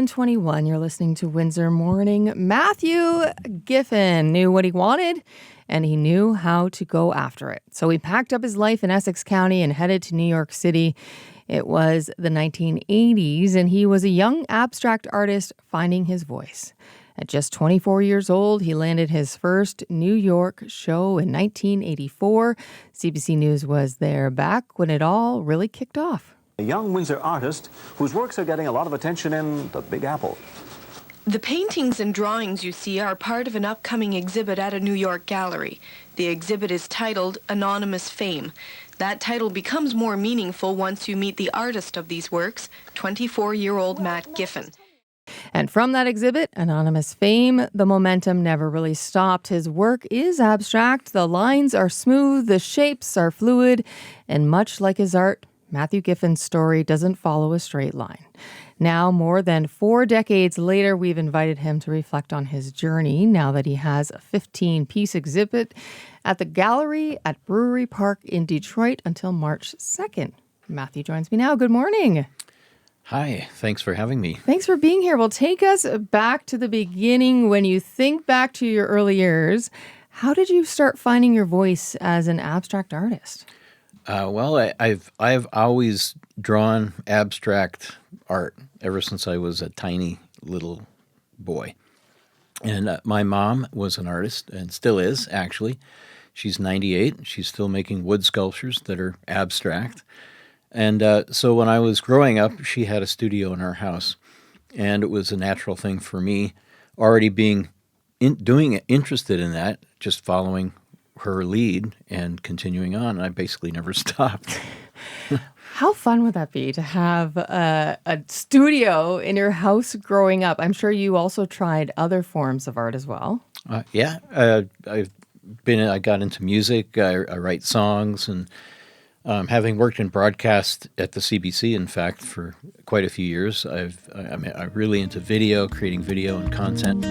21, you're listening to Windsor Morning. Matthew Giffin knew what he wanted, and he knew how to go after it. So he packed up his life in Essex County and headed to New York City. It was the 1980s, and he was a young abstract artist finding his voice. At just 24 years old, he landed his first New York show in 1984. CBC News was there back when it all really kicked off. A young Windsor artist whose works are getting a lot of attention in the Big Apple. The paintings and drawings you see are part of an upcoming exhibit at a New York gallery. The exhibit is titled Anonymous Fame. That title becomes more meaningful once you meet the artist of these works, 24-year-old Matt Giffin. And from that exhibit, Anonymous Fame, the momentum never really stopped. His work is abstract, the lines are smooth, the shapes are fluid, and much like his art, Matthew Giffin's story doesn't follow a straight line. Now, more than 4 decades later, we've invited him to reflect on his journey now that he has a 15-piece exhibit at the gallery at Brewery Park in Detroit until March 2nd. Matthew joins me now. Good morning. Hi, thanks for having me. Thanks for being here. Well, take us back to the beginning. When you think back to your early years, how did you start finding your voice as an abstract artist? I've always drawn abstract art ever since I was a tiny little boy. And my mom was an artist and still is, actually. She's 98. She's still making wood sculptures that are abstract. And so when I was growing up, she had a studio in our house. And it was a natural thing for me, already being interested in that, just following her lead and continuing on. I basically never stopped. How fun would that be to have a studio in your house growing up? I'm sure you also tried other forms of art as well. I got into music. I write songs, and having worked in broadcast at the CBC, in fact, for quite a few years, I'm really into video, creating video and content.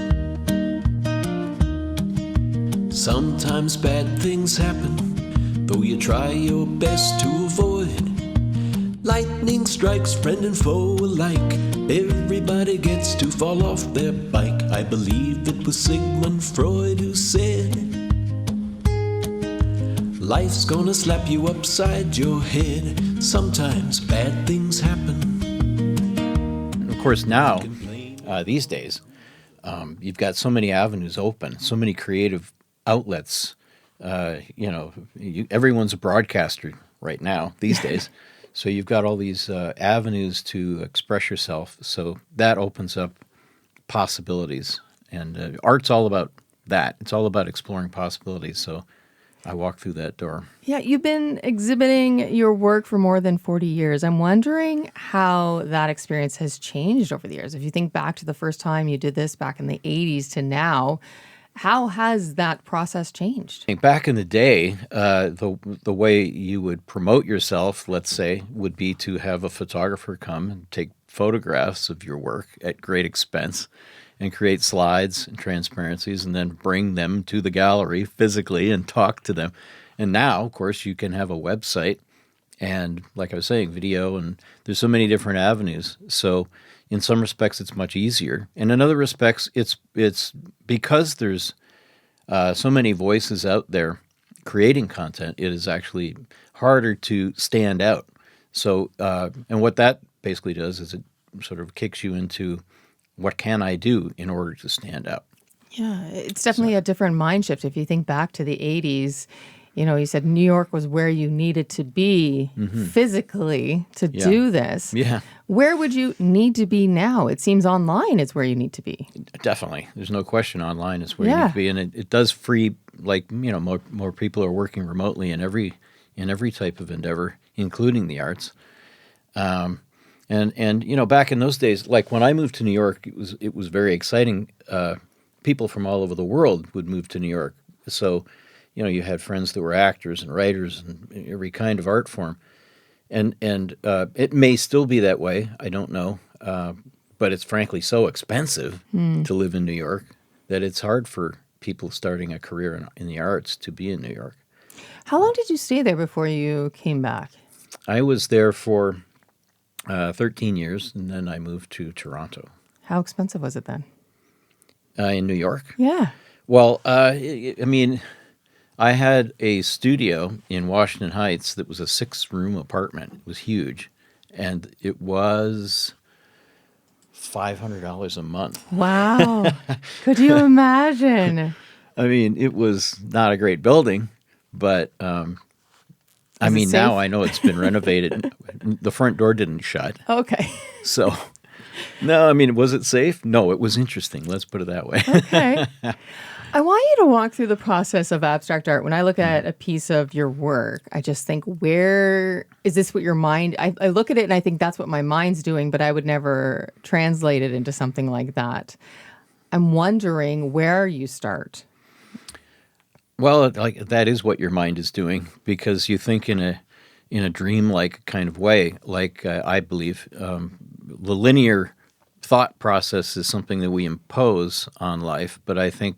Sometimes bad things happen, though you try your best to avoid. Lightning strikes friend and foe alike. Everybody gets to fall off their bike. I believe it was Sigmund Freud who said, life's gonna slap you upside your head. Sometimes bad things happen. And of course, now, these days, you've got so many avenues open, so many creative outlets. Everyone's a broadcaster right now these days. So you've got all these avenues to express yourself. So that opens up possibilities. And art's all about that. It's all about exploring possibilities. So I walk through that door. Yeah, you've been exhibiting your work for more than 40 years. I'm wondering how that experience has changed over the years. If you think back to the first time you did this back in the 80s to now, how has that process changed? Back in the day, the way you would promote yourself, let's say, would be to have a photographer come and take photographs of your work at great expense and create slides and transparencies and then bring them to the gallery physically and talk to them. And now, of course, you can have a website and, like I was saying, video, and there's so many different avenues. So in some respects, it's much easier. And in other respects, it's because there's so many voices out there creating content, it is actually harder to stand out. So, and what that basically does is it sort of kicks you into, what can I do in order to stand out? Yeah, it's definitely a different mind shift. If you think back to the 80s, you said New York was where you needed to be physically to do this. Yeah. Where would you need to be now? It seems online is where you need to be. Definitely. There's no question online is where you need to be. And it does free, more people are working remotely in every type of endeavor, including the arts. And back in those days, like when I moved to New York, it was very exciting. People from all over the world would move to New York. So, you had friends that were actors and writers and every kind of art form. And it may still be that way. I don't know. But it's frankly so expensive to live in New York that it's hard for people starting a career in the arts to be in New York. How long did you stay there before you came back? I was there for 13 years, and then I moved to Toronto. How expensive was it then? In New York. Yeah. Well, I mean, I had a studio in Washington Heights that was a 6-room apartment. It was huge, and it was $500 a month. Wow. Could you imagine? I mean, it was not a great building, but I mean, now safe? I know it's been renovated. The front door didn't shut. Okay. So, no, I mean, was it safe? No, it was interesting. Let's put it that way. Okay. I want you to walk through the process of abstract art. When I look at a piece of your work, I just think, where is this what your mind... I look at it and I think that's what my mind's doing, but I would never translate it into something like that. I'm wondering where you start. Well, like that is what your mind is doing, because you think in a dreamlike kind of way. Like I believe the linear thought process is something that we impose on life, but I think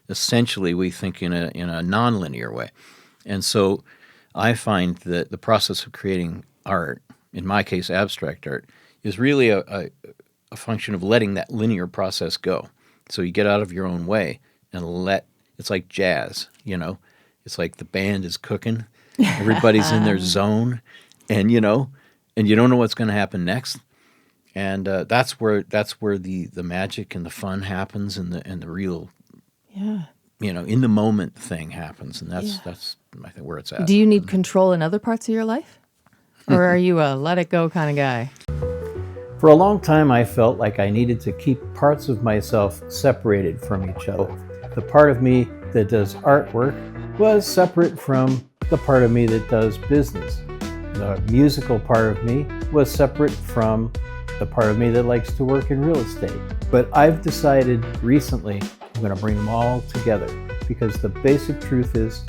essentially we think in a nonlinear way. And so I find that the process of creating art, in my case abstract art, is really a function of letting that linear process go. So you get out of your own way and it's like jazz, you know. It's like the band is cooking, everybody's in their zone, and you don't know what's going to happen next. And that's where the magic and the fun happens, and the real, in the moment thing happens, and that's I think where it's at. Do you need control in other parts of your life? Or are you a let it go kind of guy? For a long time, I felt like I needed to keep parts of myself separated from each other. The part of me that does artwork was separate from the part of me that does business. The musical part of me was separate from the part of me that likes to work in real estate. But I've decided recently I'm going to bring them all together, because the basic truth is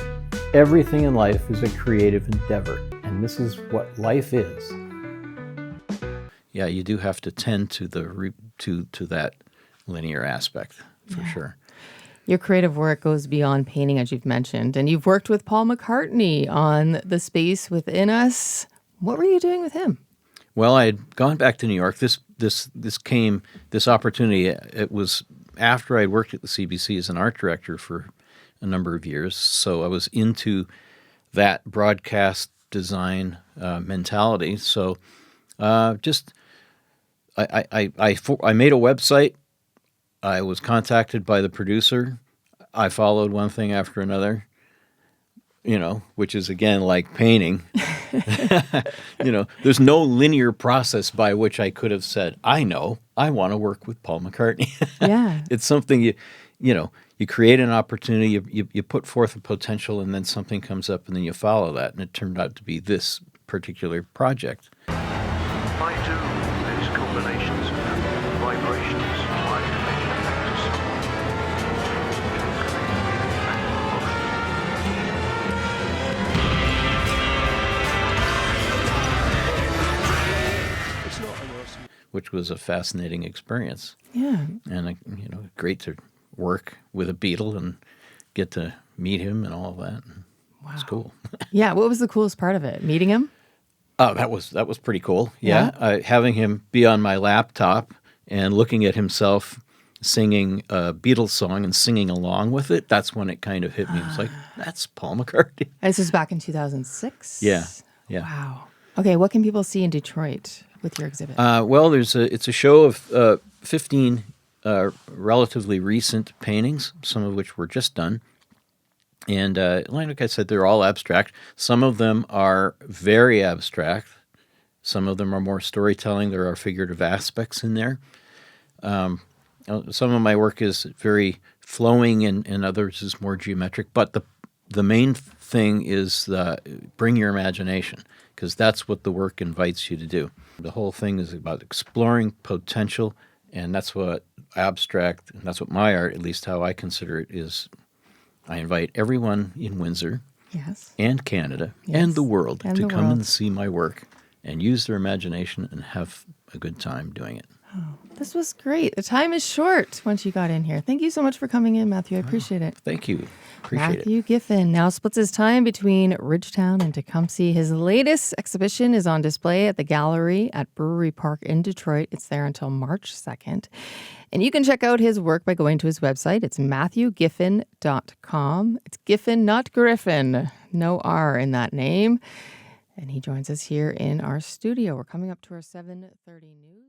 everything in life is a creative endeavor, and this is what life is. Yeah, you do have to tend to to that linear aspect for sure. Your creative work goes beyond painting, as you've mentioned, and you've worked with Paul McCartney on The Space Within Us. What were you doing with him? Well, I had gone back to New York. This opportunity. It was after I'd worked at the CBC as an art director for a number of years, so I was into that broadcast design mentality. So, I made a website. I was contacted by the producer. I followed one thing after another, which is, again, like painting. There's no linear process by which I could have said, I want to work with Paul McCartney. Yeah. It's something you create an opportunity, you put forth a potential, and then something comes up, and then you follow that. And it turned out to be this particular project. I do these combinations of vibrations like which was a fascinating experience. Yeah. And great to work with a Beatle and get to meet him and all of that. Wow. It's cool. Yeah. What was the coolest part of it? Meeting him? Oh, that was pretty cool. Yeah. Having him be on my laptop and looking at himself singing a Beatles song and singing along with it, that's when it kind of hit me. It was like, that's Paul McCartney. And this was back in 2006? Yeah. Wow. Okay, what can people see in Detroit with your exhibit? Well, it's a show of 15 relatively recent paintings, some of which were just done. And like I said, they're all abstract. Some of them are very abstract. Some of them are more storytelling. There are figurative aspects in there. Some of my work is very flowing, and others is more geometric. But the main thing is bring your imagination, because that's what the work invites you to do. The whole thing is about exploring potential, and that's what abstract, and that's what my art, at least how I consider it, is. I invite everyone in Windsor and Canada and the world to come and see my work and use their imagination and have a good time doing it. This was great. The time is short once you got in here. Thank you so much for coming in, Matthew. I appreciate it. Thank you. Appreciate Matthew Giffin now splits his time between Ridgetown and Tecumseh. His latest exhibition is on display at the gallery at Brewery Park in Detroit. It's there until March 2nd. And you can check out his work by going to his website. It's matthewgiffin.com. It's Giffin, not Griffin. No R in that name. And he joins us here in our studio. We're coming up to our 7:30 news.